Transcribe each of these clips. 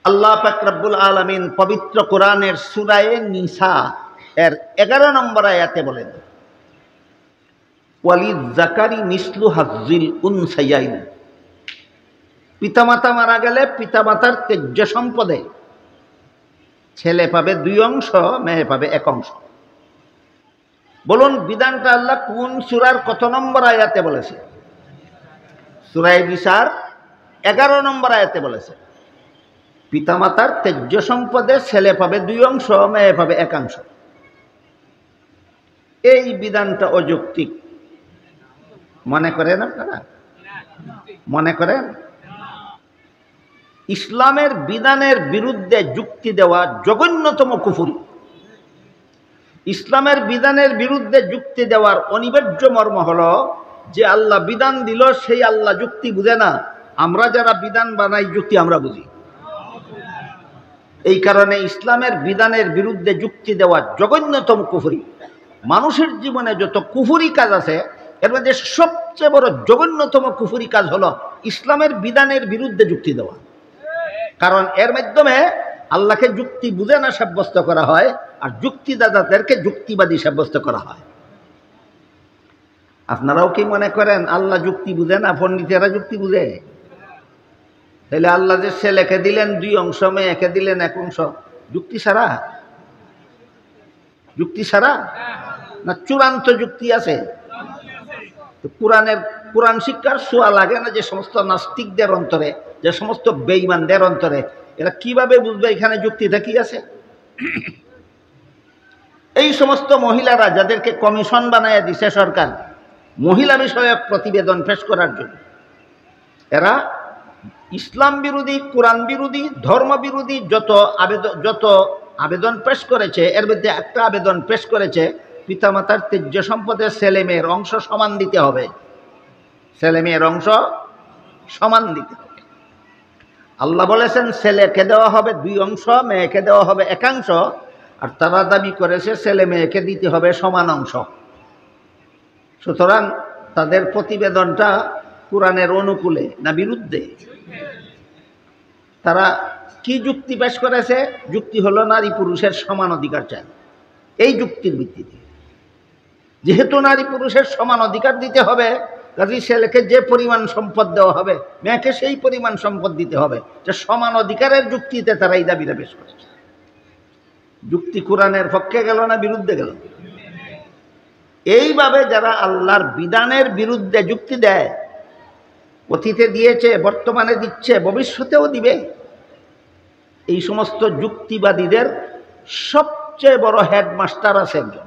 আল্লাহ পাক রব্বুল আলামিন পবিত্র কোরআনের সূরা নিসা এর 11 নম্বর আয়াতে বলেন, ওয়ালিয-যাকারি মিসলু হাজ্জিল উনসায়াইন। পিতামাতা মারা গেলে পিতামাতার তেজ্য সম্পদে ছেলে পাবে 2 অংশ, মেয়ে পাবে 1 অংশ। বলুন বিধানটা আল্লাহ কোন সূরার কত নম্বর আয়াতে বলেছে? সূরা নিসার 11 নম্বর আয়াতে বলেছে পিতামাতার তেজ্য সম্পদে ছেলে পাবে 2 অংশ, মেয়ে পাবে 1 অংশ। এই বিধানটা অযৌক্তিক মনে করেন আপনারা? মনে করেন? ইসলামের বিধানের বিরুদ্ধে যুক্তি দেওয়া জঘন্যতম কুফরি। ইসলামের বিধানের বিরুদ্ধে যুক্তি দেওয়ার অনিবার্য মর্ম হলো যে আল্লাহ বিধান দিল, সেই আল্লাহ যুক্তি বুঝে না। আমরা যারা বিধান বানাই যুক্তি আমরা বুঝি। এই কারণে ইসলামের বিধানের বিরুদ্ধে যুক্তি দেওয়া জঘন্যতম কুফরি। মানুষের জীবনে যত কুফরি কাজ আছে এর মধ্যে সবচেয়ে বড় জঘন্যতম কুফরি কাজ হলো ইসলামের বিধানের বিরুদ্ধে যুক্তি দেওয়া। কারণ এর মাধ্যমে আল্লাহকে যুক্তি বুঝে না সাব্যস্ত করা হয়, আর যুক্তিদাতাদেরকে যুক্তিবাদী সাব্যস্ত করা হয়। আপনারাও কি মনে করেন আল্লাহ যুক্তি বুঝে না? পণ্ডিতেরা যুক্তি বুঝে? তাহলে আল্লাহ যে ছেলেকে দিলেন 2 অংশ, মেয়েকে দিলেন 1 অংশ, যুক্তি ছাড়া? যুক্তি ছাড়া না চূড়ান্ত যুক্তি আছে? কোরআন শিক্ষার ছোঁয়া লাগে না যে সমস্ত নাস্তিকদের অন্তরে, যে সমস্ত বেঈমানদের অন্তরে? এরা কিভাবে বুঝবে এখানে যুক্তিটা কি আছে? এই সমস্ত মহিলারা যাদেরকে কমিশন বানায় দিছে সরকার মহিলা বিষয়ক প্রতিবেদন পেশ করার জন্য, এরা ইসলাম বিরোধী, কোরআন বিরোধী, ধর্ম বিরোধী যত আবেদন পেশ করেছে, এর মধ্যে একটা আবেদন পেশ করেছে পিতামাতার তেজ্য সম্পদে ছেলে মেয়ের অংশ সমান দিতে হবে। ছেলে মেয়ের অংশ সমান দিতে হবে। আল্লাহ বলেছেন ছেলেকে দেওয়া হবে 2 অংশ, মেয়েকে দেওয়া হবে 1 অংশ। আর তারা দাবি করেছে ছেলে মেয়েকে দিতে হবে সমান অংশ। সুতরাং তাদের প্রতিবেদনটা কোরআনের অনুকূলে না বিরুদ্ধে? তারা কি যুক্তি পেশ করেছে? যুক্তি হলো নারী পুরুষের সমান অধিকার চাই। এই যুক্তির ভিত্তিতে যেহেতু নারী পুরুষের সমান অধিকার দিতে হবে, কাজে ছেলেকে যে পরিমাণ সম্পদ দেওয়া হবে মেয়েকে সেই পরিমাণ সম্পদ দিতে হবে। যে সমান অধিকারের যুক্তিতে তারা এই দাবিটা পেশ করেছে। যুক্তি কোরআনের পক্ষে গেল না বিরুদ্ধে গেল? এইভাবে যারা আল্লাহর বিধানের বিরুদ্ধে যুক্তি দেয়, অতীতে দিয়েছে, বর্তমানে দিচ্ছে, ভবিষ্যতেও দিবে, এই সমস্ত যুক্তিবাদীদের সবচেয়ে বড় হেডমাস্টার আছে একজন।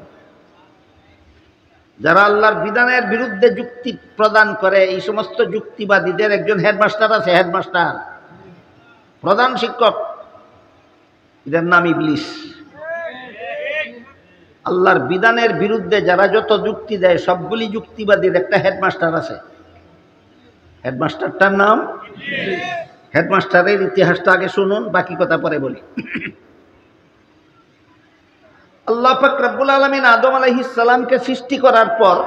যারা আল্লাহর বিধানের বিরুদ্ধে যুক্তি প্রদান করে এই সমস্ত যুক্তিবাদীদের একজন হেডমাস্টার আছে। হেডমাস্টার, প্রধান শিক্ষক, এদের নাম ইবলিস। আল্লাহর বিধানের বিরুদ্ধে যারা যত যুক্তি দেয় সবগুলি যুক্তিবাদীর একটা হেডমাস্টার আছে। হেডমাস্টারটার নাম ইবলিস। হেডমাস্টারের ইতিহাসটা আগে শুনুন, বাকি কথা পরে বলি। আল্লাহ পাক রব্বুল আলামিন আদম আলাইহিস সালামকে সৃষ্টি করার পর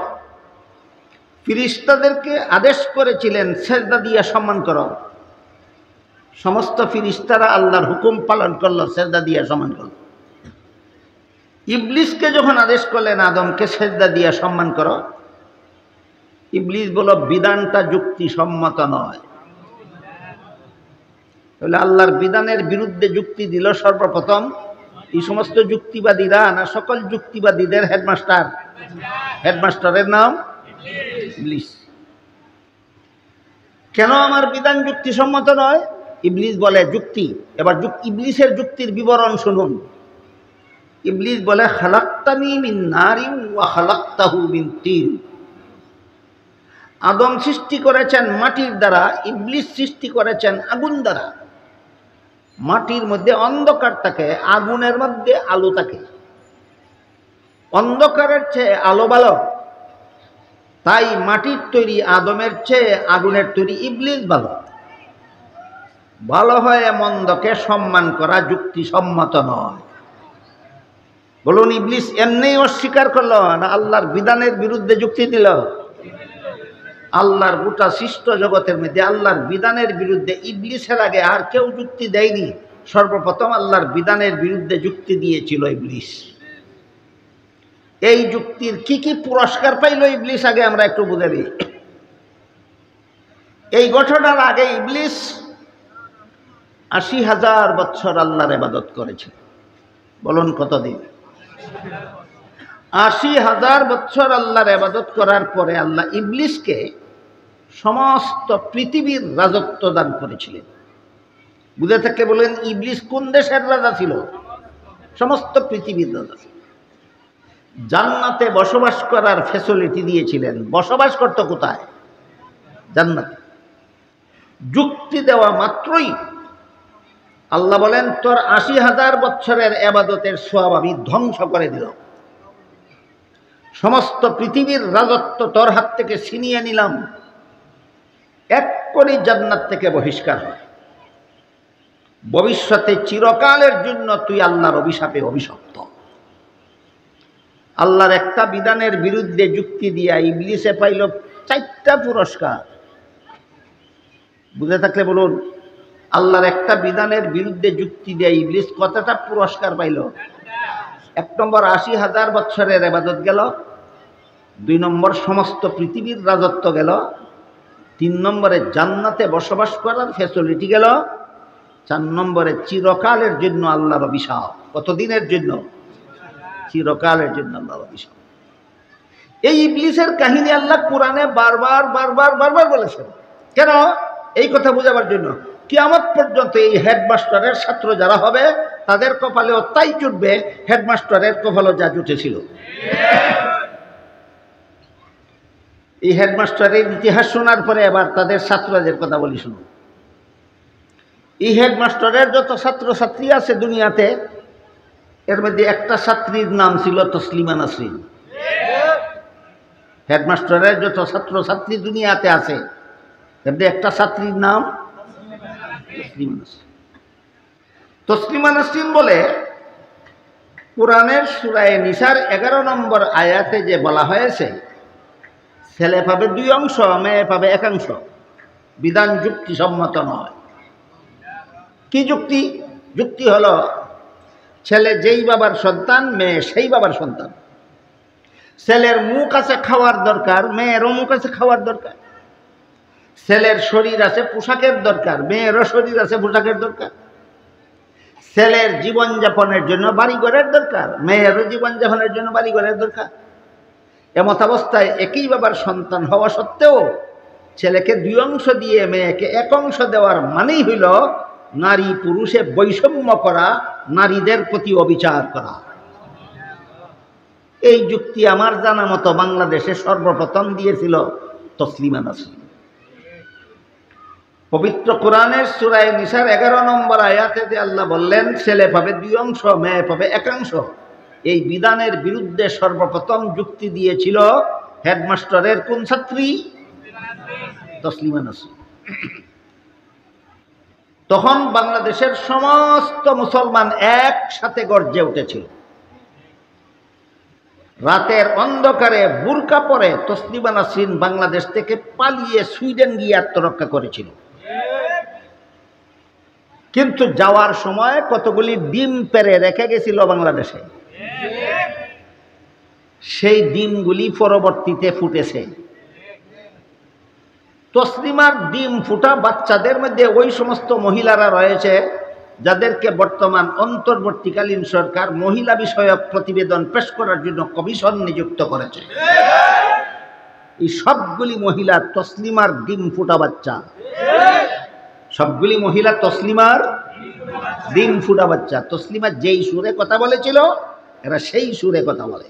ফিরিস্তাদেরকে আদেশ করেছিলেন সেজদা দিয়ে সম্মান করো। সমস্ত ফিরিস্তারা আল্লাহর হুকুম পালন করলো, সেজদা দিয়ে সম্মান করলো। ইবলিসকে যখন আদেশ করলেন আদমকে সেজদা দিয়ে সম্মান করো, ইবলিস বলল বিধানটা যুক্তিসম্মত নয়। তাহলে আল্লাহর বিধানের বিরুদ্ধে যুক্তি দিল সর্বপ্রথম এই সমস্ত যুক্তিবাদীরা না সকল যুক্তিবাদীদের হেডমাস্টার? হেডমাস্টারের নাম ইবলিস। কেন আমার বিধান যুক্তিসম্মত নয়? ইবলিস বলে যুক্তি। এবার ইবলিসের যুক্তির বিবরণ শুনুন। ইবলিস বলে খালাকতানি মিন নারিন ওয়া খালাকতাহু মিন তিন। আদম সৃষ্টি করেছেন মাটির দ্বারা, ইবলিস সৃষ্টি করেছেন আগুন দ্বারা। মাটির মধ্যে অন্ধকার থাকে, আগুনের মধ্যে আলো থাকে। অন্ধকারের চেয়ে আলো ভালো, তাই মাটির তৈরি আদমের চেয়ে আগুনের তৈরি ইবলিস ভালো। ভালো হয়ে মন্দকে সম্মান করা যুক্তিসম্মত নয়। বলুন ইবলিস এমনি অস্বীকার করলো না আল্লাহর বিধানের বিরুদ্ধে যুক্তি দিল? আল্লাহর গোটা সৃষ্ট জগতের মধ্যে আল্লাহর বিধানের বিরুদ্ধে ইবলিসের আগে আর কেউ যুক্তি দেয়নি। সর্বপ্রথম আল্লাহর বিধানের বিরুদ্ধে যুক্তি দিয়েছিল ইবলিস। এই যুক্তির কি কি পুরস্কার পাইল ইবলিস আগে আমরা একটু বুঝে নিই। এই ঘটনার আগে ইবলিস ৮০,০০০ বছর আল্লাহর ইবাদত করেছিল। বলুন কতদিন? ৮০,০০০ বছর আল্লাহর ইবাদত করার পরে আল্লাহ ইবলিসকে সমস্ত পৃথিবীর রাজত্ব দান করেছিলেন। বুঝে থাকলে বলেন ইবলিস কোন দেশের রাজা ছিল? সমস্ত পৃথিবীর রাজা। জান্নাতে বসবাস করার ফ্যাসিলিটি দিয়েছিলেন। বসবাস করত কোথায়? জান্নাতে। যুক্তি দেওয়া মাত্রই আল্লাহ বলেন, তোর ৮০,০০০ বছরের ইবাদতের সওয়াব আমি ধ্বংস করে দিলাম। সমস্ত পৃথিবীর রাজত্ব তোর হাত থেকে ছিনিয়ে নিলাম। এক করে জান্নাত থেকে বহিষ্কার হয়। ভবিষ্যতে চিরকালের জন্য তুই আল্লাহর অভিশাপে অভিশপ্ত। আল্লাহর একটা বিধানের বিরুদ্ধে যুক্তি দিয়া ইবলিসে পাইল 4টা পুরস্কার। বুঝে থাকলে বলুন, আল্লাহর একটা বিধানের বিরুদ্ধে যুক্তি দিয়া ইবলিস কতটা পুরস্কার পাইল? 1 নম্বর ৮০,০০০ বছরের ইবাদত গেল। 2 নম্বর সমস্ত পৃথিবীর রাজত্ব গেল। 3 নম্বরে জান্নাতে বসবাস করার ফ্যাসিলিটি গেল। 4 নম্বরে চিরকালের জন্য আল্লাহর অভিশাপ। কতদিনের জন্য? চিরকালের জন্য আল্লাহর অভিশাপ। এই ইবলিসের কাহিনী আল্লাহ কোরআনে বারবার বারবার বারবার বলেছেন। কেন? এই কথা বোঝাবার জন্য। কিয়ামত পর্যন্ত এই হেডমাস্টারের ছাত্র যারা হবে তাদের কপালেও তাই জুটবে হেডমাস্টারের কপালও যা জুটেছিল। এই হেডমাস্টারের ইতিহাস শোনার পরে এবার তাদের ছাত্রদের কথা বলি শুনুন। এই হেডমাস্টারের যত ছাত্রছাত্রী আছে দুনিয়াতে, এর মধ্যে একটা ছাত্রীর নাম ছিল তসলিমা নাসরিন। হেডমাস্টারের যত ছাত্রছাত্রী দুনিয়াতে আছে এর মধ্যে একটা ছাত্রীর নাম তসলিমা নাসরিন। তসলিমা নাসরিন বলে কোরআনের সূরা নিসার 11 নম্বর আয়াতে যে বলা হয়েছে, ছেলে পাবে 2 অংশ, মেয়ে পাবে 1 অংশ। বিধান যুক্তিসম্মত নয়। কি যুক্তি? যুক্তি হলো ছেলে যেই বাবার সন্তান, মেয়ে সেই বাবার সন্তান। ছেলের মুখ আছে খাওয়ার দরকার, মেয়েরও মুখ আছে খাওয়ার দরকার। ছেলের শরীর আছে পোশাকের দরকার, মেয়েরও শরীর আছে পোশাকের দরকার। ছেলের জীবনযাপনের জন্য বাড়িঘরের দরকার, মেয়েরও জীবনযাপনের জন্য বাড়িঘরের দরকার। এমত অবস্থায় একই বাবার সন্তান হওয়া সত্ত্বেও ছেলেকে 2 অংশ দিয়ে মেয়েকে 1 অংশ দেওয়ার মানেই হইল নারী পুরুষে বৈষম্য করা, নারীদের প্রতি অবিচার করা। এই যুক্তি আমার জানা মতো বাংলাদেশে সর্বপ্রথম দিয়েছিল তসলিমা নাসরিন। পবিত্র কোরআনের সূরা নিসার 11 নম্বর আয়াতে যে আল্লাহ বললেন ছেলে পাবে 2 অংশ, মেয়ে পাবে 1 অংশ, এই বিধানের বিরুদ্ধে সর্বপ্রথম যুক্তি দিয়েছিল হেডমাস্টারের কোন ছাত্রী? তসলিমা নাসরিন। তখন বাংলাদেশের সমস্ত মুসলমান একসাথে গর্জে উঠেছিল। রাতের অন্ধকারে বুরকা পরে তসলিমা নাসরিন বাংলাদেশ থেকে পালিয়ে সুইডেন গিয়ে আত্মরক্ষা করেছিল। কিন্তু যাওয়ার সময় কতগুলি ডিম পেড়ে রেখে গেছিল বাংলাদেশে। সেই ডিমগুলি পরবর্তীতে ফুটেছে। তসলিমার ডিম ফুটা বাচ্চাদের মধ্যে ওই সমস্ত মহিলারা রয়েছে যাদেরকে বর্তমান অন্তর্বর্তীকালীন সরকার মহিলা বিষয়ক প্রতিবেদন পেশ করার জন্য কমিশন নিযুক্ত করেছে। এই সবগুলি মহিলা তসলিমার ডিম ফুটা বাচ্চা। সবগুলি মহিলা তসলিমার ডিম ফুটা বাচ্চা। তসলিমা যেই সুরে কথা বলেছিল এরা সেই সুরে কথা বলে।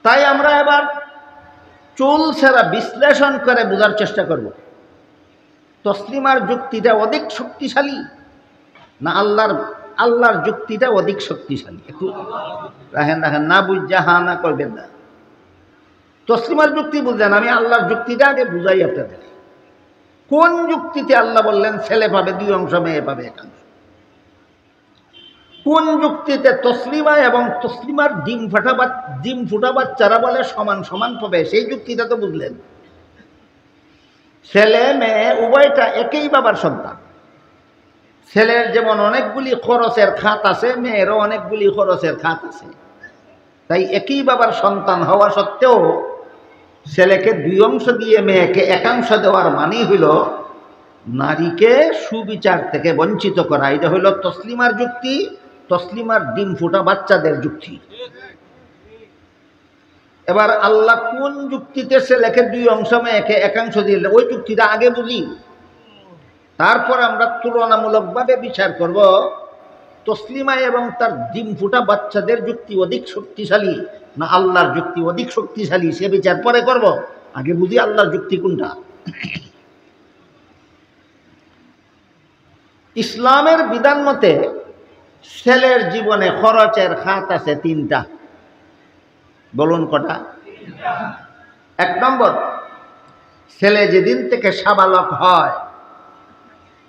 তাই আমরা এবার চুল ছাড়া বিশ্লেষণ করে বোঝার চেষ্টা করব তসলিমার যুক্তিটা অধিক শক্তিশালী না আল্লাহর যুক্তিটা অধিক শক্তিশালী। একটু রাখেন না বুঝা হা না করবেন না। তসলিমার যুক্তি বুঝলেন, আমি আল্লাহর যুক্তিটা আগে বুঝাই আপনাদের। কোন যুক্তিতে আল্লাহ বললেন ছেলে পাবে 2 অংশ, মেয়ে পাবে 1 অংশ? কোন যুক্তিতে তসলিমা এবং তসলিমার ডিম ফুটা বাচ্চারা বলে সমান সমান পাবে? সেই যুক্তিটা তো বুঝলেন। ছেলে মেয়ে উভয়টা একই বাবার সন্তান, ছেলের যেমন অনেকগুলি খরচের খাত আছে, মেয়েরও অনেকগুলি খরচের খাত আছে। তাই একই বাবার সন্তান হওয়া সত্ত্বেও ছেলেকে 2 অংশ দিয়ে মেয়েকে 1 অংশ দেওয়ার মানেই হইল নারীকে সুবিচার থেকে বঞ্চিত করা। এটা হইল তসলিমার যুক্তি, তসলিমার ডিম ফুটা বাচ্চাদের যুক্তি। এবার আল্লাহ কোন যুক্তিতে ছেলেকে 2 অংশ মেয়েকে 1 অংশ দিলেন, ওই যুক্তিটা আগে বুঝি, তারপর আমরা তুলনামূলকভাবে বিচার করব তসলিমা এবং তার ডিম ফুটা বাচ্চাদের যুক্তি অধিক শক্তিশালী না আল্লাহর যুক্তি অধিক শক্তিশালী, সে বিচার পরে করব। আগে বুঝি আল্লাহর যুক্তি কোনটা। ইসলামের বিধান মতে ছেলের জীবনে খরচের খাত আছে 3টা। বলুন কটা? 1 নম্বর, ছেলে যেদিন থেকে সাবালক হয়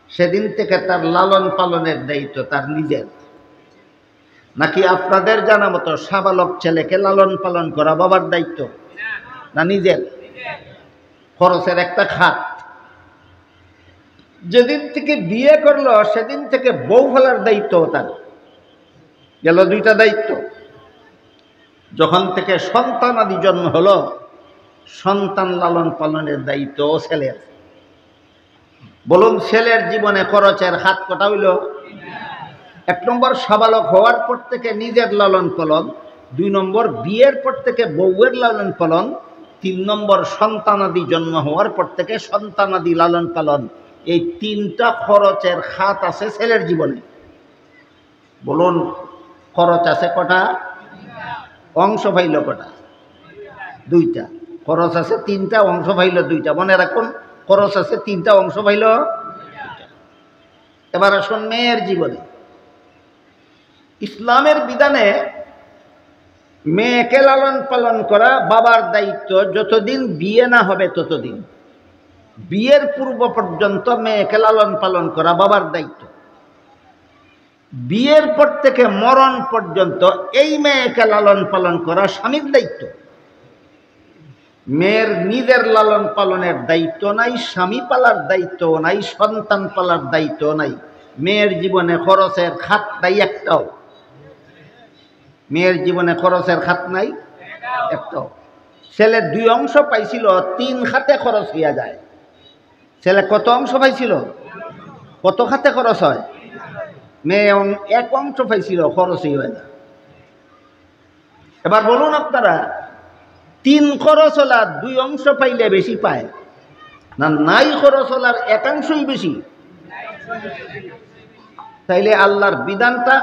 সেদিন থেকে তার লালন পালনের দায়িত্ব তার নিজের। নাকি আপনাদের জানা মতো সাবালক ছেলেকে লালন পালন করা বাবার দায়িত্ব না নিজের? খরচের একটা খাত। যেদিন থেকে বিয়ে করলো সেদিন থেকে বউ ফেলার দায়িত্ব তার গেল, 2টা দায়িত্ব। যখন থেকে সন্তানাদি জন্ম হলো সন্তান লালন পালনের দায়িত্ব ছেলের। বলুন ছেলের জীবনে খরচের হাত কটা হইল? 1 নম্বর সাবালক হওয়ার পর থেকে নিজের লালন পালন, 2 নম্বর বিয়ের পর থেকে বউয়ের লালন পালন, 3 নম্বর সন্তানাদি জন্ম হওয়ার পর থেকে সন্তানাদি লালন পালন। এই 3টা খরচের খাত আছে ছেলের জীবনে। বলুন খরচ আছে কটা? অংশ পাইল কটা? 2টা। খরচ আছে 3টা, অংশ পাইল 2টা। মনে রাখুন, খরচ আছে 3টা, অংশ পাইল 2টা। এবার আসুন মেয়ের জীবনে। ইসলামের বিধানে মেয়েকে লালন পালন করা বাবার দায়িত্ব যতদিন বিয়ে না হবে ততদিন। বিয়ের পূর্ব পর্যন্ত মেয়েকে লালন পালন করা বাবার দায়িত্ব। বিয়ের পর থেকে মরণ পর্যন্ত এই মেয়েকে লালন পালন করা স্বামীর দায়িত্ব। মেয়ের নিজের লালন পালনের দায়িত্ব নাই, স্বামী পালার দায়িত্ব নাই, সন্তান পালার দায়িত্ব নাই। মেয়ের জীবনে খরচের খাত নাই একটাও। মেয়ের জীবনে খরচের খাত নাই একটাও। ছেলে 2 অংশ পাইছিল, 3 খাতে খরচ হইয়া যায়। ছেলে কত অংশ পাইছিল? কত খাতে খরচ হয়? মেয়ে 1 অংশ পাইছিল, খরচই হয় না। এবার বলুন আপনারা 3 খরচ হলার 2 অংশ পাইলে বেশি পায় না নাই খরচ হলার 1 অংশই বেশি? তাইলে আল্লাহর বিধানটা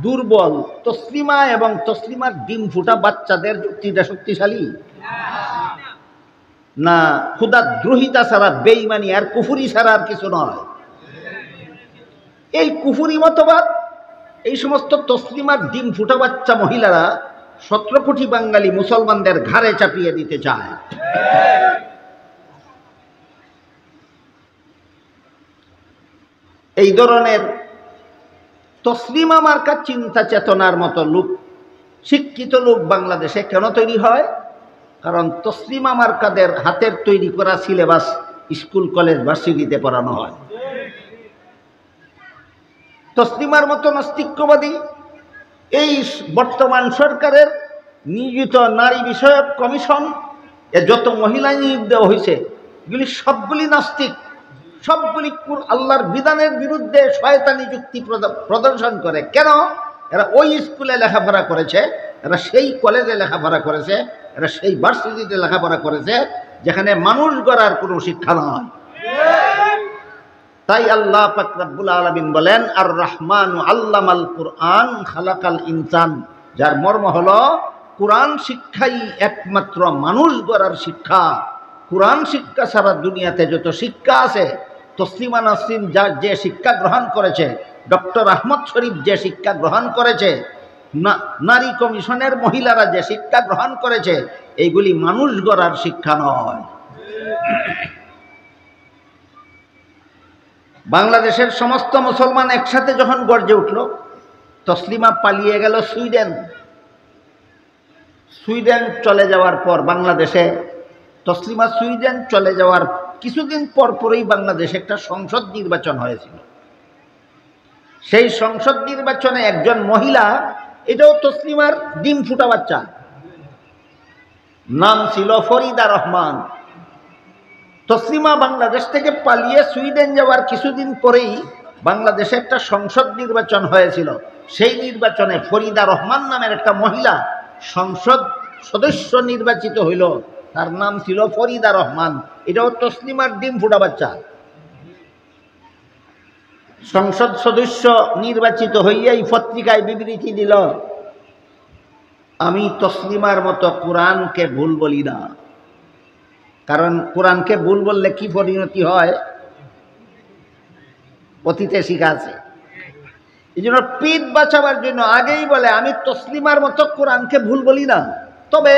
দুর্বল। তসলিমা এবং তসলিমার ডিম ফুটা বাচ্চাদের যুক্তিটা শক্তিশালী না খুদা দ্রোহিতা ছাড়া, বেঈমানি আর কুফরি ছাড়া আর কিছু নয়। এই কুফরি মতবাদ এই সমস্ত তসলিমার ডিম ফুটা বাচ্চা মহিলারা 17 কোটি বাঙালি মুসলমানদের ঘাড়ে চাপিয়ে দিতে চায়। এই ধরনের তসলিমা মার্কা চিন্তা চেতনার মতো লোক, শিক্ষিত লোক বাংলাদেশে কেন তৈরি হয়? কারণ তসলিমা মার্কাদের হাতের তৈরি করা সিলেবাস স্কুল কলেজ ভার্সিটিতে পড়ানো হয়। তসলিমার মতো নাস্তিক্যবাদী এই বর্তমান সরকারের নিয়োজিত নারী বিষয়ক কমিশন, এ যত মহিলা নিয়োগ দেওয়া হয়েছে এগুলি সবগুলি নাস্তিক, সবগুলি আল্লাহর বিধানের বিরুদ্ধে শয়তানি যুক্তি প্রদর্শন করে। কেন? এরা ওই স্কুলে লেখাপড়া করেছে, এরা সেই কলেজে লেখাপড়া করেছে, এরা সেই ভার্সিটিতে লেখাপড়া করেছে যেখানে মানুষ গড়ার কোনো শিক্ষা নয়। তাই আল্লাহ পাক রব্বুল আলামিন বলেন, আর রহমানু আল্লামাল কুরআন খালাকাল ইনসান, যার মর্ম হলো কুরআন শিক্ষাই একমাত্র মানুষ গড়ার শিক্ষা। কুরআন শিক্ষা ছাড়া দুনিয়াতে যত শিক্ষা আছে, তসলিমা নাসরিন যার যে শিক্ষা গ্রহণ করেছে, ডক্টর আহমদ শরীফ যে শিক্ষা গ্রহণ করেছে, নারী কমিশনের মহিলারা যে শিক্ষা গ্রহণ করেছে, এইগুলি মানুষ গড়ার শিক্ষা নয়। বাংলাদেশের সমস্ত মুসলমান একসাথে যখন গর্জে উঠল, তসলিমা পালিয়ে গেল সুইডেন। সুইডেন চলে যাওয়ার পর বাংলাদেশে, তসলিমা সুইডেন চলে যাওয়ার কিছুদিন পর পরেই বাংলাদেশে একটা সংসদ নির্বাচন হয়েছিল। সেই সংসদ নির্বাচনে একজন মহিলা, এটাও তসলিমার ডিম ফুটা বাচ্চা, নাম ছিল ফরিদা রহমান। তসলিমা বাংলাদেশ থেকে পালিয়ে সুইডেন যাওয়ার কিছুদিন পরেই বাংলাদেশে একটা সংসদ নির্বাচন হয়েছিল। সেই নির্বাচনে ফরিদা রহমান নামের একটা মহিলা সংসদ সদস্য নির্বাচিত হইল। তার নাম ছিল ফরিদা রহমান। এটাও তসলিমার ডিম ফুটা বাচ্চা। সংসদ সদস্য নির্বাচিত হইয়াই পত্রিকায় বিবৃতি দিল, আমি তসলিমার মতো কোরআনকে ভুল বলি না। কারণ কোরআনকে ভুল বললে কি পরিণতি হয় অতীতে শিখা আছে। এই জন্য পিঠ বাঁচাবার জন্য আগেই বলে, আমি তসলিমার মতো কোরআনকে ভুল বলি না। তবে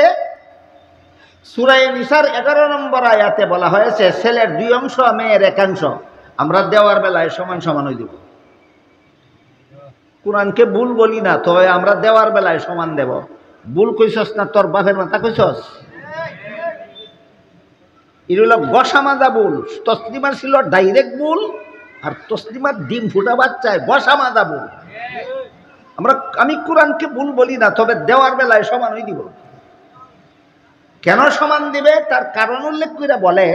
সূরা নিসার 11 নম্বর আয়াতে বলা হয়েছে, ছেলের 2 অংশ মেয়ের 1 অংশ। আমরা দেওয়ার বেলায় সমান সমান হয়ে দেব। কোরআনকে ভুল বলি না, তবে আমরা দেওয়ার বেলায় সমান দেব। ভুল কইছস না তোর বাপের মাথা কইছস, এটা হলো গসামাদা ভুল। তসলিমার ছিল ডাইরেক্ট ভুল, আর তসলিমার ডিম ফুটা বাচ্চায় গসামাদা ভুল। আমি কোরআনকে ভুল বলি না, তবে দেওয়ার বেলায় সমান হয়ে দিব। কেন সমান দিবে তার কারণ উল্লেখ করে বলে,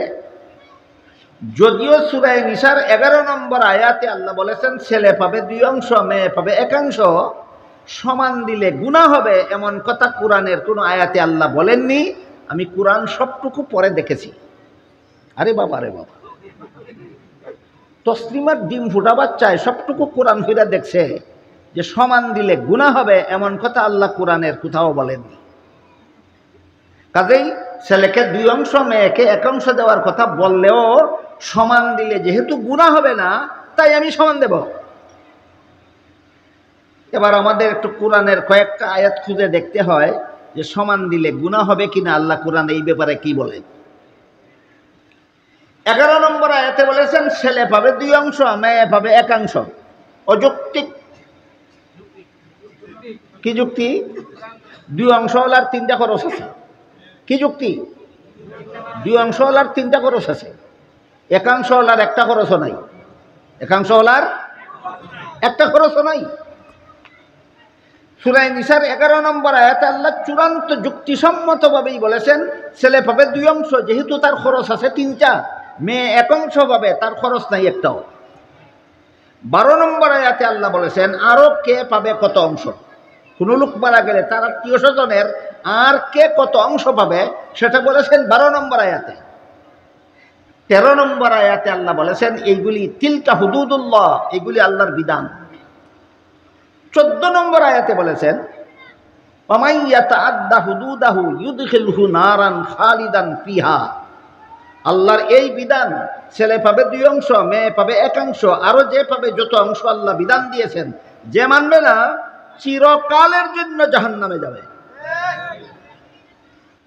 যদিও সূরা নিসার 11 নম্বর আয়াতে আল্লাহ বলেছেন ছেলে পাবে 2 অংশ মেয়ে পাবে 1 অংশ, সমান দিলে গুনাহ হবে এমন কথা কোরআনের কোনো আয়াতে আল্লাহ বলেননি। আমি কোরআন সবটুকু পরে দেখেছি। আরে বাবা রে বাবা, তসলিমার ডিম ফুটা বাচ্চায় সবটুকু কোরআন ফিরা দেখছে যে সমান দিলে গুনাহ হবে এমন কথা আল্লাহ কোরআনের কোথাও বলেননি। কাজেই ছেলেকে 2 অংশ মেয়েকে 1 অংশ দেওয়ার কথা বললেও সমান দিলে যেহেতু গুনাহ হবে না, তাই আমি সমান দেব। এবার আমাদের একটু কোরআনের কয়েকটা আয়াত খুঁজে দেখতে হয় যে সমান দিলে গুনাহ হবে কিনা আল্লাহ কোরআন এই ব্যাপারে কি বলে। 11 নম্বর আয়াতে বলেছেন ছেলে পাবে 2 অংশ মেয়ে পাবে 1 অংশ। অযৌক্তিক। কি যুক্তি? 2 অংশওয়ালার 3টা খরচ আছে। কি যুক্তি? 2 অংশওয়ালার 3টা খরচ আছে, 1 অংশওয়ালার 1টা খরচও নাই। 1 অংশওয়ালার 1টা খরচও নাই। সূরা নিসার 11 নম্বর আয়াতে আল্লাহ চূড়ান্ত যুক্তিসম্মতভাবেই বলেছেন ছেলে পাবে 2 অংশ, যেহেতু তার খরচ আছে 3টা, মেয়ে 1 অংশ পাবে, তার খরচ নাই একটাও। 12 নম্বর আয়াতে আল্লাহ বলেছেন আরো কে পাবে কত অংশ। কোনো লোক মারা গেলে তার আত্মীয় স্বজনের আর কে কত অংশ পাবে সেটা বলেছেন 12 নম্বর আয়াতে। 13 নম্বর আয়াতে আল্লাহ বলেছেন এইগুলি তিলকা হুদুদুল্লাহ, এইগুলি আল্লাহর বিধান। 14 নম্বর আয়াতে বলেছেন ওয়ামান ইয়াতাআদ্দা হুদুদাহু ইউদখিলহু নারান খালিদান ফিহা। আল্লাহর এই বিধান, ছেলে পাবে 2 অংশ মেয়ে পাবে 1 অংশ, আরো যে পাবে যত অংশ আল্লাহ বিধান দিয়েছেন, যে মানবে না চিরকালের জন্য জাহান্নামে যাবে।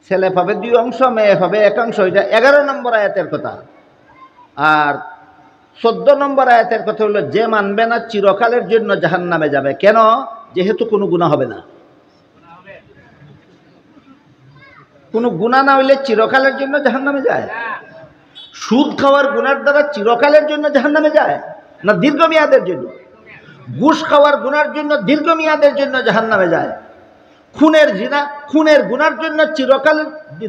ছেলে পাবে 2 অংশ মেয়ে পাবে 1 অংশ, এটা 11 নম্বর আয়াতের কথা। আর 14 নম্বর আয়াতের কথা হলো যে মানবে না চিরকালের জন্য জাহান্নামে যাবে। কেন? যেহেতু কোনো গুনাহ হবে না। কোনো গুনাহ না হইলে চিরকালের জন্য জাহান্নামে যায়? সুদ খাওয়ার গুনার দ্বারা চিরকালের জন্য জাহান্নামে যায় না দীর্ঘমেয়াদের জন্য? ঘুষ খাওয়ার গুনার জন্য দীর্ঘমেয়াদের জন্য জাহান্নামে যায়। খুনের গুনার জন্য চিরকালের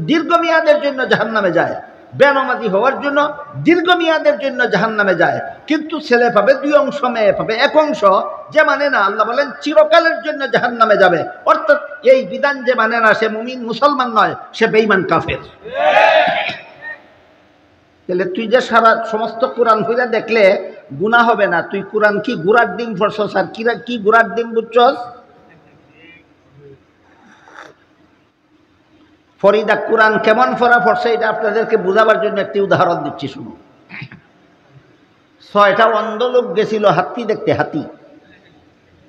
দীর্ঘমেয়াদের জন্য জাহান্নামে যায়। বেনামাজি হওয়ার জন্য দীর্ঘমেয়াদের জন্য জাহান্নামে যায়। কিন্তু ছেলে পাবে 2 অংশ মেয়ে পাবে 1 অংশ, যে মানে না আল্লাহ বলেন চিরকালের জন্য জাহান্নামে যাবে। অর্থাৎ এই বিধান যে মানে না সে মুমিন মুসলমান নয়, সে বেঈমান কাফের। তাহলে তুই যে সারা সমস্ত কোরআন ফিরে দেখলে গুনাহ হবে না, তুই কোরআন কি গুড়ার ডিম পড়ছস? আর কি গুড়ার ডিম বুঝছস? ফরিদা কোরআন কেমন ফরা পড়ছে এটা আপনাদেরকে বোঝাবার জন্য একটি উদাহরণ দিচ্ছি, শুনুন। 6টা অন্ধ লোক গেছিল হাতি দেখতে। হাতি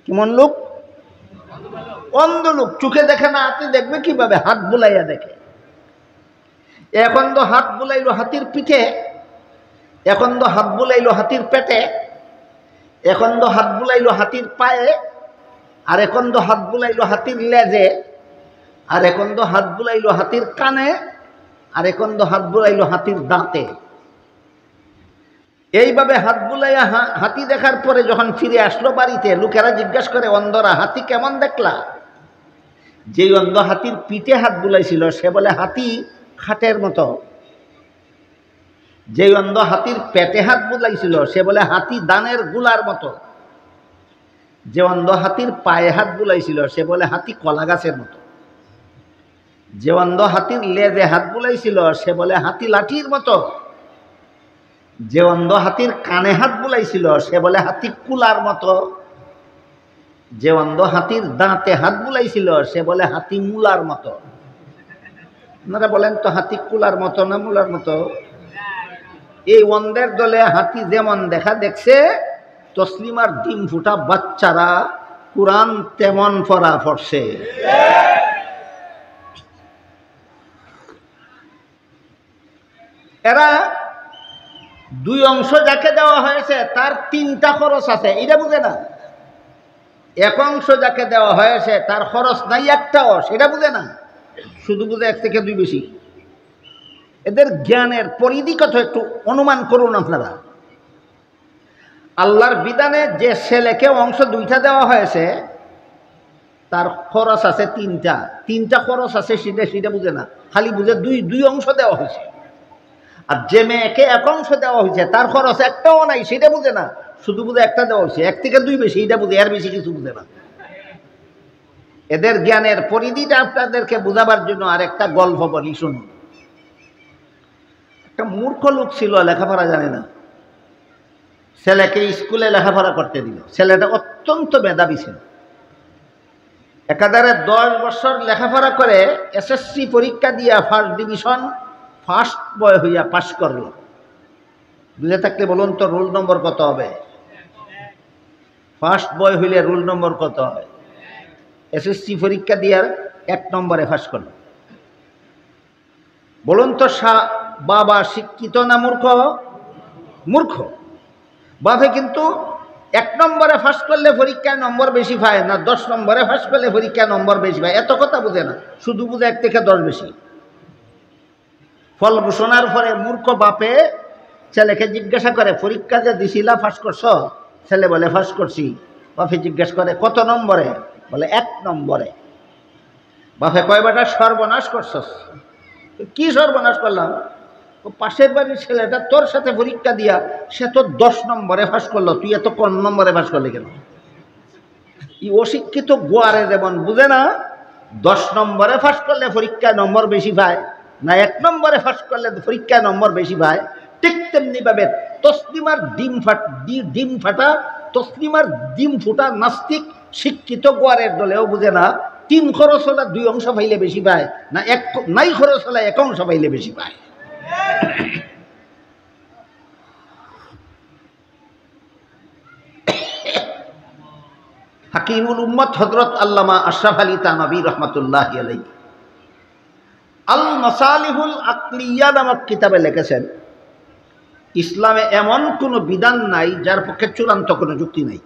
কেমন লোক? অন্ধ লোক, চোখে দেখে না, হাতি দেখবে কিভাবে? হাত বুলাইয়া দেখে। এখন তো হাত বুলাইলো হাতির পিঠে, এখন তো হাত বুলাইলো হাতির পেটে, এখন তো হাত বুলাইলো হাতির পায়ে, আর এখন তো হাত বুলাইলো হাতির লেজে, আর এখন তো হাত বুলাইলো হাতির কানে, আর এখন তো হাত বুলাইলো হাতির দাঁতে। এইভাবে হাত বুলাইয়া হাতি দেখার পরে যখন ফিরে আসলো বাড়িতে, লোকেরা জিজ্ঞাসা করে, অন্ধরা, হাতি কেমন দেখলা? যেই অন্ধ হাতির পিঠে হাত বুলাইছিল সে বলে হাতি খাটের মতো। যেই অন্ধ হাতির পেটে হাত বুলাইছিল সে বলে হাতি দানের গুলার মতো। যে অন্ধ হাতির পায়ে হাত বুলাইছিল সে বলে হাতি কলা গাছের মতো। যে অন্ধ হাতির লেজে হাত বুলাইছিল সে বলে হাতি লাঠির মতো। যে অন্ধ হাতির কানে হাত বুলাইছিল সে বলে হাতি কুলার মতো। যে অন্ধ হাতির দাঁতে হাত বুলাইছিল সে বলে হাতি মূলার মতো। আপনারা বলেন তো, হাতি কুলার মতো না মূলার মতো? এই অন্ধের দলে হাতি যেমন দেখা দেখছে, তসলিমার ডিম ফুটা বাচ্চারা কুরআন তেমন পড়া পড়ছে। এরা দুই অংশ যাকে দেওয়া হয়েছে তার তিনটা খরচ আছে, এটা বুঝে না। এক অংশ যাকে দেওয়া হয়েছে তার খরচ নাই একটাও, সেটা বুঝে না, শুধু বুঝে এক থেকে দুই বেশি। এদের জ্ঞানের পরিধি কত একটু অনুমান করুন আপনারা। আল্লাহর বিধানে যে ছেলেকে অংশ দুইটা দেওয়া হয়েছে তার খরচ আছে তিনটা খরচ আছে, সেটা বুঝে না, খালি বুঝে দুই অংশ দেওয়া হয়েছে। আর যে মেয়েকে এক অংশ দেওয়া হয়েছে তার খরচ একটাও নাই, সেটা বুঝে না, শুধু বুঝে একটা দেওয়া হয়েছে, এক থেকে দুই বেশি, এটা বুঝে, এর বেশি কিছু বুঝে না। এদের জ্ঞানের পরিধিটা আপনাদেরকে বোঝাবার জন্য আর একটা গল্প বলি, শুনুন। একটা মূর্খ লোক ছিল, লেখাপড়া জানে না, ছেলেকে স্কুলে লেখাপড়া করতে দিল। ছেলেটা অত্যন্ত মেধাবী ছিল, একাধারে 10 বছর লেখাপড়া করে এসএসসি পরীক্ষা দিয়া ফার্স্ট ডিভিশন ফার্স্ট বয় হইয়া পাশ করল। বুঝে থাকলে বলুন তো রোল নম্বর কত হবে? ফার্স্ট বয় হইলে রোল নম্বর কত হয়? এসএসসি পরীক্ষা দিয়ার 1 নম্বরে পাশ করল। বলুন তো বাবা শিক্ষিত না মূর্খ? মূর্খ। বাপে কিন্তু 1 নম্বরে পাশ করলে পরীক্ষায় নম্বর বেশি পায় না, 10 নম্বরে পাশ করলে পরীক্ষায় নম্বর বেশি পায়, এত কথা বুঝে না, শুধু বুঝে 1 থেকে 10 বেশি। ফল ঘোষণার পরে মূর্খ বাপে ছেলেকে জিজ্ঞাসা করে, পরীক্ষা যে দিছিলা পাশ করছ? ছেলে বলে পাশ করছি। বাপে জিজ্ঞাসা করে, কত নম্বরে? বলে 1 নম্বরে। বাপে কয়, বেটা সর্বনাশ করছস। কি সর্বনাশ করলাম? পাশের বাড়ির ছেলেটা তোর সাথে পরীক্ষা দিয়া সে তো 10 নম্বরে পাশ করলো, তুই এত কম নম্বরে পাশ করলি কেন? এই অশিক্ষিত গোয়ারে যেমন বুঝে না 10 নম্বরে পাশ করলে পরীক্ষায় নম্বর বেশি পায় না 1 নম্বরে পাশ করলে পরীক্ষায় নম্বর বেশি পায়, ঠিক তেমনি ভাবে তসলিমার ডিম ফাটা তসলিমার ডিম ফুটা নাস্তিক শিক্ষিত গোয়ারের দলেও বুঝে না 3 খরচ হলে 2 অংশ পাইলে বেশি পায় না, নাই খরচ হলে 1 অংশ পাইলে বেশি পায়। হাকিমুল উম্মত হযরত আল্লামা আশরাফ আলী থানভী রাহমাতুল্লাহি আলাইহি আল মাসালিহুল আকলিয়া নামক কিতাবে লিখেছেন, ইসলামে এমন কোনো বিধান নাই যার পক্ষে চূড়ান্ত কোনো যুক্তি নাই,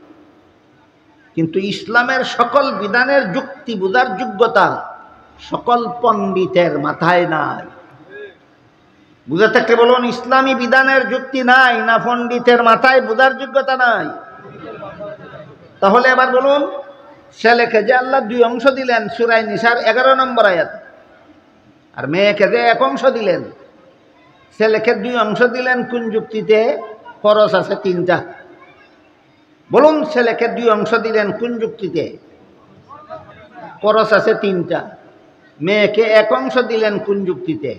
কিন্তু ইসলামের সকল বিধানের যুক্তি বোঝার যোগ্যতা সকল পণ্ডিতের মাথায় নাই। বুঝে থাকতে বলুন, ইসলামী বিধানের যুক্তি নাই না পণ্ডিতের মাথায় বোঝার যোগ্যতা নাই? তাহলে এবার বলুন, ছেলেকে যে আল্লাহ 2 অংশ দিলেন সূরা নিসার 11 নম্বর আয়াত, আর মেয়েকে যে 1 অংশ দিলেন, ছেলেকে 2 অংশ দিলেন কোন যুক্তিতে? খরচ আছে 3টা। বলুন, ছেলেকে 2 অংশ দিলেন কোন যুক্তিতে? খরচ আছে 3টা। মেয়েকে 1 অংশ দিলেন কোন যুক্তিতে?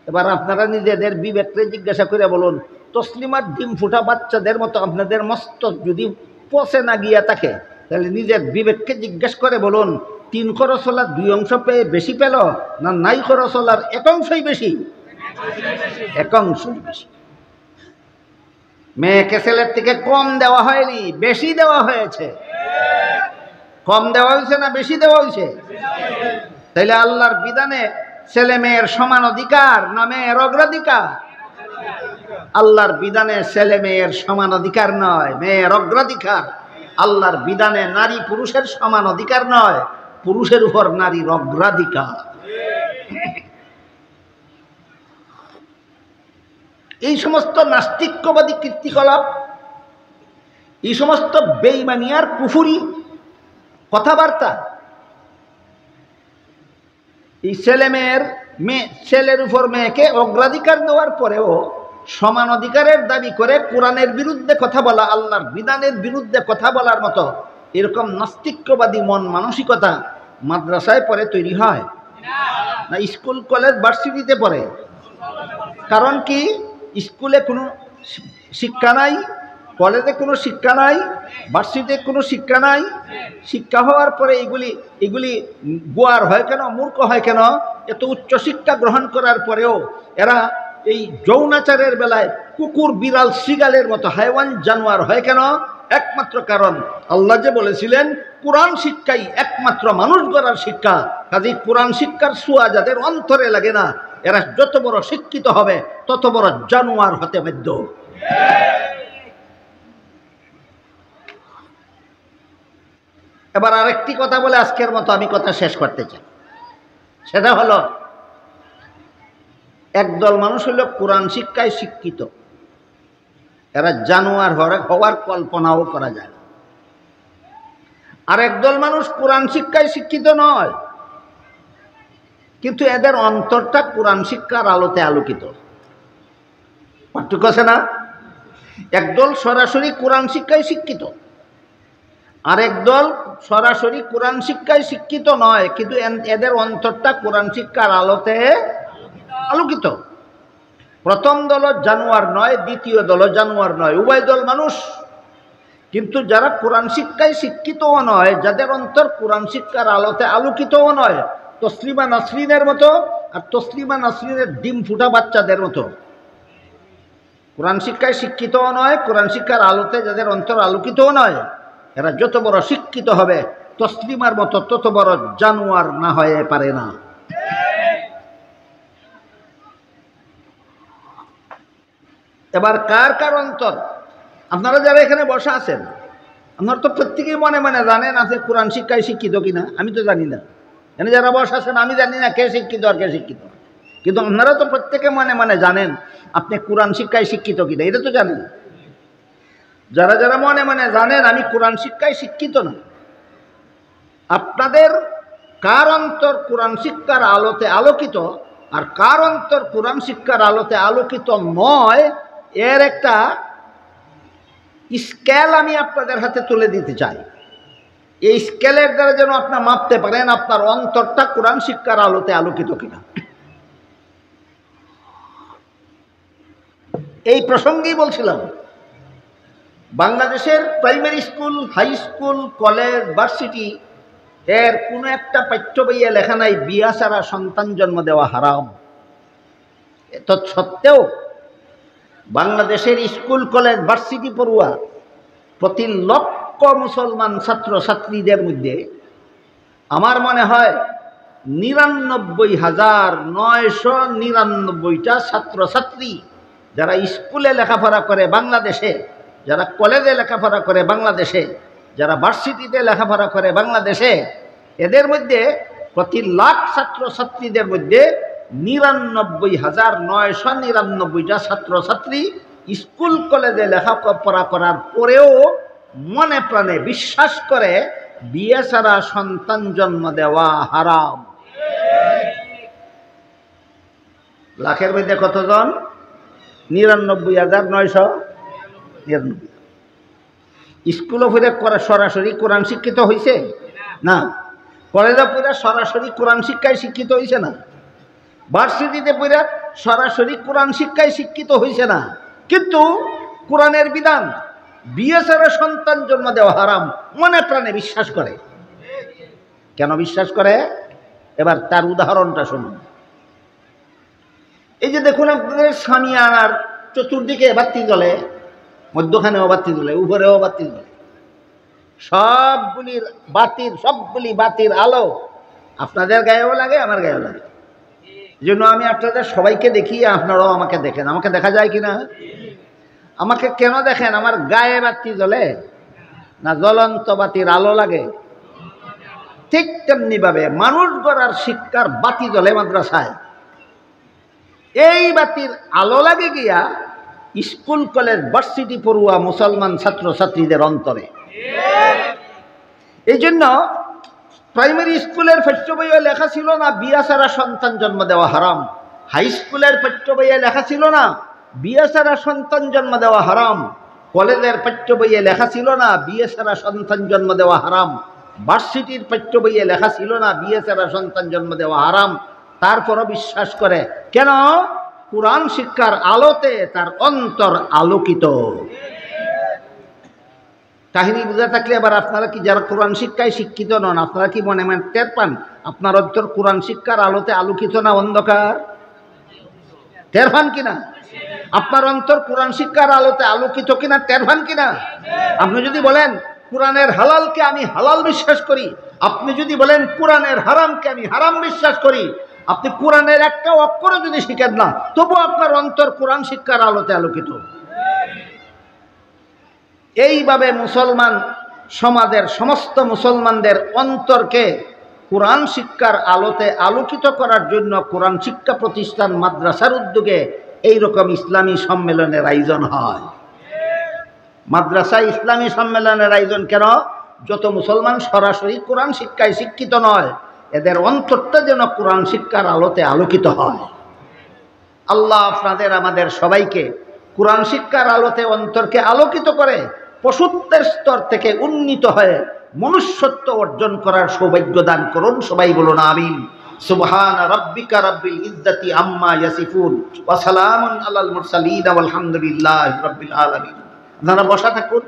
এবার আপনারা নিজেদের বিবেককে জিজ্ঞাসা করে বলুন, তসলিমার ডিম ফুটা বাচ্চাদের মতো আপনাদের মস্তক যদি পচে না গিয়া থাকে, তাহলে নিজের বিবেককে জিজ্ঞাসা করে বলুন, 3 খরচ হলার 2 অংশ পেয়ে বেশি পেল না নাই খরচ হলার 1 অংশই বেশি? 1 অংশই বেশি। মেয়েকে ছেলের থেকে কম দেওয়া হয়নি, বেশি দেওয়া হয়েছে। কম দেওয়া হয়েছে না বেশি দেওয়া হয়েছে? তাইলে আল্লাহর বিধানে ছেলে মেয়ের সমান অধিকার না মেয়ের অগ্রাধিকার? আল্লাহর বিধানে ছেলে মেয়ের সমান অধিকার নয়, মেয়ের অগ্রাধিকার। আল্লাহর বিধানে নারী পুরুষের সমান অধিকার নয়, পুরুষের উপর নারীর অগ্রাধিকার। এই সমস্ত নাস্তিক্যবাদী কীর্তিকলাপ, এই সমস্ত বেঈমানি আর কুফরি কথাবার্তা, এই ছেলের উপর মেয়েকে অগ্রাধিকার দেওয়ার পরেও সমান অধিকারের দাবি করে কোরআনের বিরুদ্ধে কথা বলা, আল্লাহর বিধানের বিরুদ্ধে কথা বলার মতো এরকম নাস্তিক্যবাদী মন মানসিকতা মাদ্রাসায় পরে তৈরি হয় না স্কুল কলেজ ভার্সিটিতে পড়ে? কারণ কি? স্কুলে কোনো শিক্ষা নাই, কলেজে কোনো শিক্ষা নাই, ভার্সিটিতে কোনো শিক্ষা নাই। শিক্ষা হওয়ার পরে এগুলি গোয়ার হয় কেন, মূর্খ হয় কেন? এত উচ্চ শিক্ষা গ্রহণ করার পরেও এরা এই যৌনাচারের বেলায় কুকুর বিড়াল শৃগালের মতো হাইওয়ান জানোয়ার হয় কেন? একমাত্র কারণ আল্লাহ যে বলেছিলেন কোরআন শিক্ষাই একমাত্র মানুষ গড়ার শিক্ষা। কাজেই কোরআন শিক্ষার ছোঁয়া যাদের অন্তরে লাগে না, এরা যত বড় শিক্ষিত হবে তত বড় জানোয়ার হতে বাধ্য। এবার আরেকটি কথা বলে আজকের মতো আমি কথা শেষ করতে চাই। সেটা হলো, একদল মানুষ হলো কোরআন শিক্ষায় শিক্ষিত, এরা জানোয়ার হওয়ার কল্পনাও করা যায় না। আর একদল মানুষ কোরআন শিক্ষায় শিক্ষিত নয়, কিন্তু এদের অন্তরটা কোরআন শিক্ষার আলোতে আলোকিত। পার্থক্য আছে না? একদল সরাসরি কোরআন শিক্ষায় শিক্ষিত, আর একদল সরাসরি কোরআন শিক্ষায় শিক্ষিত নয়, কিন্তু এদের অন্তরটা কোরআন শিক্ষার আলোতে আলোকিত। প্রথম দল জানোয়ার নয়, দ্বিতীয় দল জানোয়ার নয়, উভয় দল মানুষ। কিন্তু যারা কোরআন শিক্ষায় শিক্ষিতও নয়, যাদের অন্তর কোরআন শিক্ষার আলোতে আলোকিতও নয়, তসলিমা নাসরিনের মতো আর তসলিমা নাসরিনের ডিম ফুটা বাচ্চাদের মতো, কোরআন শিক্ষায় শিক্ষিতও নয়, কোরআন শিক্ষার আলোতে যাদের অন্তর আলোকিতও নয়, এরা যত বড় শিক্ষিত হবে তসলিমার মতো তত বড় জানোয়ার না হয়ে পারে না। এবার কার কার অন্তর? আপনারা যারা এখানে বসা আছেন, আপনারা তো প্রত্যেকেই মনে মনে জানেন আপনি কোরআন শিক্ষায় শিক্ষিত কিনা। আমি তো জানি না, এখানে যারা বসা আছেন আমি জানি না কে শিক্ষিত আর কে শিক্ষিত, কিন্তু আপনারা তো প্রত্যেকে মনে মনে জানেন আপনি কোরআন শিক্ষায় শিক্ষিত কিনা, এটা তো জানেন। যারা যারা মনে মনে জানেন আমি কোরআন শিক্ষায় শিক্ষিত না, আপনাদের কার অন্তর কোরআন শিক্ষার আলোতে আলোকিত আর কার অন্তর কোরআন শিক্ষার আলোতে আলোকিত নয়, এর একটা স্কেল আমি আপনাদের হাতে তুলে দিতে চাই। এই স্কেলের দ্বারা যেন আপনার মাপতে পারেন আপনার অন্তরটা কোরআন শিক্ষার আলোতে আলোকিত কিনা। এই প্রসঙ্গেই বলছিলাম, বাংলাদেশের primary school, high school, college, varsity এর কোনো একটা পাঠ্য বইয়ে লেখা নাই বিয়া ছাড়া সন্তান জন্ম দেওয়া হারাম। তৎসত্ত্বেও বাংলাদেশের স্কুল, কলেজ, ভার্সিটি পড়ুয়া প্রতি লক্ষ মুসলমান ছাত্র ছাত্রীদের মধ্যে আমার মনে হয় 99,999টা ছাত্রছাত্রী যারা স্কুলে লেখাপড়া করে বাংলাদেশে, যারা কলেজে লেখাপড়া করে বাংলাদেশে, যারা ভার্সিটিতে লেখাপড়া করে বাংলাদেশে, এদের মধ্যে প্রতি লাখ ছাত্রছাত্রীদের মধ্যে 99,999টা ছাত্রছাত্রী স্কুল কলেজে লেখাপড়া করার পরেও মনে প্রাণে বিশ্বাস করে বিয়ে ছাড়া সন্তান জন্ম দেওয়া হারাম। লাখের মধ্যে কতজন? 99,999। স্কুলও ফিরে সরাসরি কোরআন শিক্ষিত হয়েছে না, কলেজে পড়ে সরাসরি কোরআন শিক্ষায় শিক্ষিত হয়েছে না, ভার্সিটিতে পড়ে সরাসরি কোরআন শিক্ষায় শিক্ষিত হয়েছে না, কিন্তু কোরআনের বিধান বিয়ে ছাড়া সন্তান জন্ম দেওয়া হারাম মনে প্রাণে বিশ্বাস করে। কেন বিশ্বাস করে? এবার তার উদাহরণটা শুনুন। এই যে দেখুন আপনাদের সামিয়ানার চতুর্দিকে বাতি জ্বলে, মধ্যখানেও বাতি জ্বলে, উপরেও বাতি জ্বলে, সবগুলি বাতির আলো আপনাদের গায়েও লাগে, আমার গায়েও লাগে। এই জন্য আমি আপনাদের সবাইকে দেখি, আপনারাও আমাকে দেখেন। আমাকে দেখা যায় কিনা? আমাকে কেন দেখেন? আমার গায়ে বাতি জ্বলে না জ্বলন্ত বাতির আলো লাগে? ঠিক তেমনি ভাবে মানুষ গড়ার শিক্ষার বাতি জ্বলে মাদ্রাসায়, এই বাতির আলো লাগে গিয়া স্কুল কলেজ ভার্সিটি পড়ুয়া মুসলমান ছাত্র ছাত্রীদের অন্তরে। এই জন্য প্রাইমারি স্কুলের পাঠ্য বইয়ে লেখা ছিল না বিয়া ছাড়া সন্তান জন্ম দেওয়া হারাম। হাই স্কুলের পাঠ্য বইয়ে লেখা ছিল না বিয়ে ছাড়া সন্তান জন্ম দেওয়া হারাম। কলেজের পাঠ্য বইয়ে লেখা ছিল না বিয়ে ছাড়া সন্তান জন্ম দেওয়া হারাম। ভার্সিটির পাঠ্য বইয়ে লেখা ছিল না বিয়ে ছাড়া সন্তান জন্ম দেওয়া হারাম। তারপরও বিশ্বাস করে, কেন? কুরআন শিক্ষার আলোতে তার অন্তর আলোকিত। কাহিনী বুঝা থাকলে আবার আপনারা কি যারা কোরআন শিক্ষায় শিক্ষিত নন, আপনারা কি মনে মনে টের পান আপনার অন্তর কোরআন শিক্ষার আলোতে আলোকিত না অন্ধকার? টের পান কিনা? আপনার অন্তর কোরআন শিক্ষার আলোতে আলোকিত কিনা টের পান কিনা? আপনি যদি বলেন কোরআনের হালালকে আমি হালাল বিশ্বাস করি, আপনি যদি বলেন কোরআনের হারামকে আমি হারাম বিশ্বাস করি, আপনি কোরআনের একটা অক্ষরও যদি শিখেন না, তবু আপনার অন্তর কোরআন শিক্ষার আলোতে আলোকিত। এইভাবে মুসলমান সমাজের সমস্ত মুসলমানদের অন্তরকে কোরআন শিক্ষার আলোতে আলোকিত করার জন্য কোরআন শিক্ষা প্রতিষ্ঠান মাদ্রাসার উদ্যোগে এইরকম ইসলামী সম্মেলনের আয়োজন হয়। মাদ্রাসা ইসলামী সম্মেলনের আয়োজন কেন? যত মুসলমান সরাসরি কোরআন শিক্ষায় শিক্ষিত নয়, এদের অন্তরটা যেন কোরআন শিক্ষার আলোতে আলোকিত হয়। আল্লাহ আপনাদের আমাদের সবাইকে কোরআন শিক্ষার আলোতে অন্তরকে আলোকিত করে পশুত্বের স্তর থেকে উন্নীত হয়ে মনুষ্যত্ব অর্জন করার সৌভাগ্য দান করুন। সবাই বলুন আমিন। সুবহান রাব্বিকা রাব্বিল ইজ্জাতি আম্মা ইয়াসিফুন ওয়া সালামুন আলাল মুরসালিন ওয়াল হামদুলিল্লাহি রাব্বিল আলামিন। আপনারা বসা থাকুন।